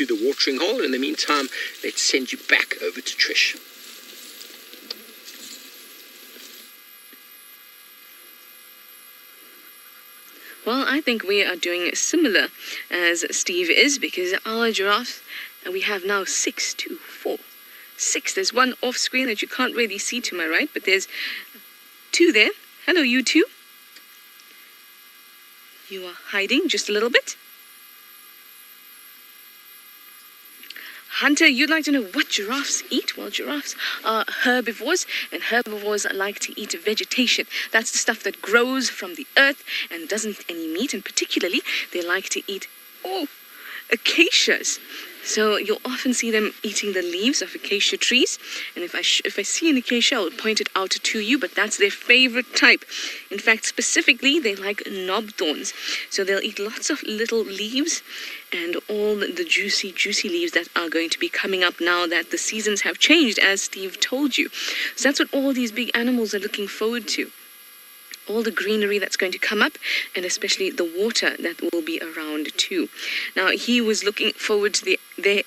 to the watering hole. In the meantime, let's send you back over to Trish. Well, I think we are doing similar as Steve is, because our giraffes, and we have now 6. There's one off screen that you can't really see to my right, but there's 2 there. Hello, you 2. You are hiding just a little bit. Hunter, you'd like to know what giraffes eat? Well, giraffes are herbivores, and herbivores like to eat vegetation. That's the stuff that grows from the earth and doesn't eat any meat, and particularly they like to eat acacias. So you'll often see them eating the leaves of acacia trees, and if I see an acacia, I'll point it out to you, but that's their favorite type. In fact, specifically, they like knob thorns. So they'll eat lots of little leaves and all the juicy leaves that are going to be coming up now that the seasons have changed, as Steve told you. So that's what all these big animals are looking forward to. All the greenery that's going to come up, and especially the water that will be around too. Now, he was looking forward to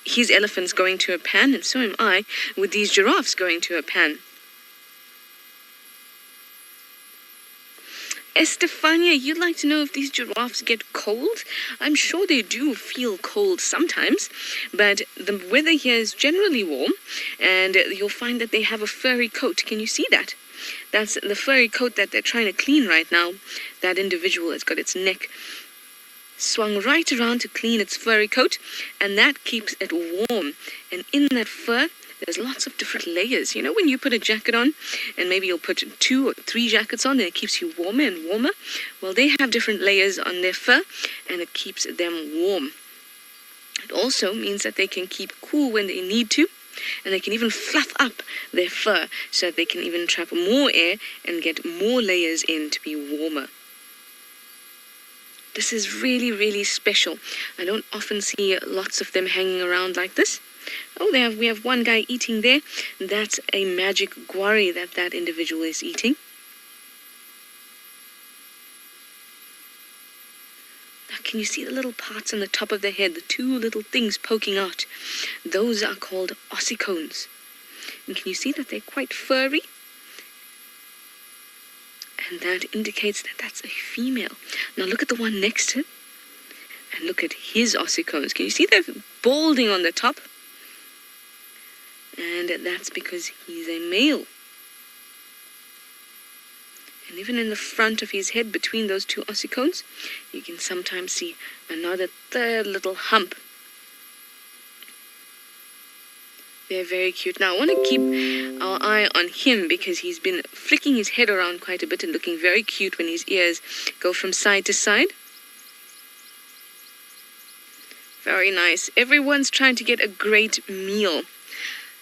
his elephants going to a pan, and so am I with these giraffes going to a pan. Estefania, you'd like to know if these giraffes get cold? I'm sure they do feel cold sometimes, but the weather here is generally warm, and you'll find that they have a furry coat. Can you see that? That's the furry coat that they're trying to clean right now. That individual has got its neck swung right around to clean its furry coat, and that keeps it warm. And in that fur, there's lots of different layers. You know, when you put a jacket on, and maybe you'll put 2 or 3 jackets on, and it keeps you warmer and warmer. Well, they have different layers on their fur, and it keeps them warm. It also means that they can keep cool when they need to, and they can even fluff up their fur so that they can even trap more air and get more layers in to be warmer. This is really, really special. I don't often see lots of them hanging around like this. Oh, we have one guy eating there. That's a magic guarri that individual is eating. Now, can you see the little parts on the top of their head, the 2 little things poking out? Those are called ossicones. And can you see that they're quite furry? And that indicates that that's a female. Now look at the one next to him, and look at his ossicones. Can you see they're balding on the top? And that's because he's a male. And even in the front of his head, between those 2 ossicones, you can sometimes see another 3rd little hump. They're very cute. Now, I want to keep our eye on him because he's been flicking his head around quite a bit and looking very cute when his ears go from side to side. Very nice. Everyone's trying to get a great meal.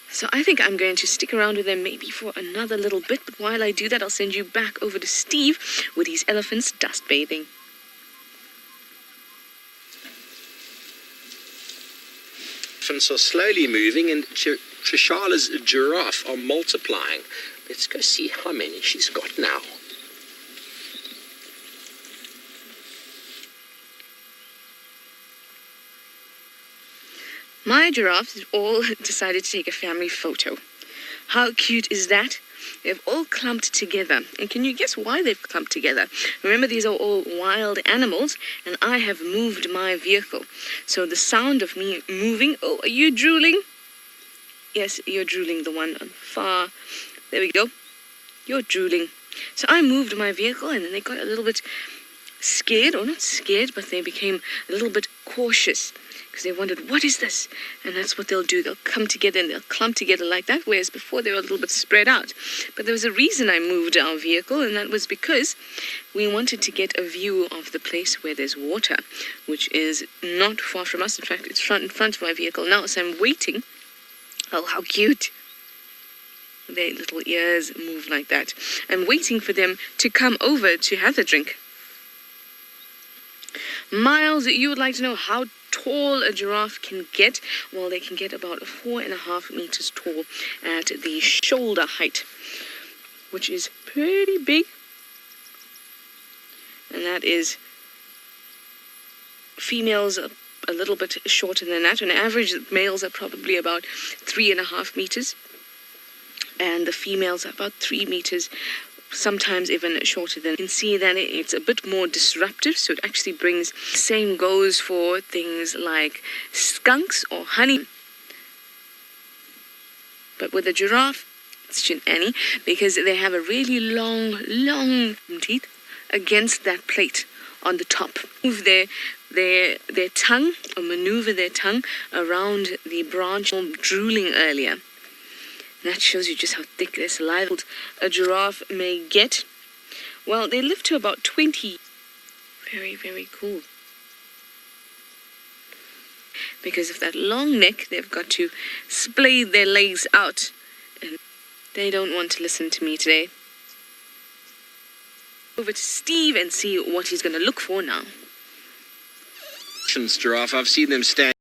So I think I'm going to stick around with them maybe for another little bit. But while I do that, I'll send you back over to Steve with his elephants dust bathing. Elephants are slowly moving, and Trishala's giraffe are multiplying. Let's go see how many she's got now. My giraffes have all decided to take a family photo. How cute is that? They've all clumped together. And can you guess why they've clumped together? Remember, these are all wild animals, and I have moved my vehicle. So the sound of me moving... Oh, are you drooling? Yes, you're drooling, the one on far... There we go. You're drooling. So I moved my vehicle, and then they got a little bit scared, or not scared, but they became a little bit cautious, because they wondered, what is this? And that's what they'll do. They'll come together and they'll clump together like that, whereas before they were a little bit spread out. But there was a reason I moved our vehicle, and that was because we wanted to get a view of the place where there's water, which is not far from us. In fact, it's in front of my vehicle now, so I'm waiting. Oh, how cute. Their little ears move like that. I'm waiting for them to come over to have a drink. Miles, you would like to know how tall a giraffe can get. Well, they can get about 4.5 meters tall at the shoulder height, which is pretty big. And that is females a little bit shorter than that. On average, males are probably about 3.5 meters, and the females are about 3 meters, sometimes even shorter than. You can see that it's a bit more disruptive, so it actually brings. Same goes for things like skunks or honey. But with a giraffe, it's Annie, because they have a really long teeth against that plate on the top. Move their tongue, or maneuver their tongue around the branch, drooling earlier. And that shows you just how thick their saliva a giraffe may get. Well, they live to about 20. Very, very cool. Because of that long neck, they've got to splay their legs out. And they don't want to listen to me today. Over to Steve and see what he's going to look for now. Giraffe, I've seen them stand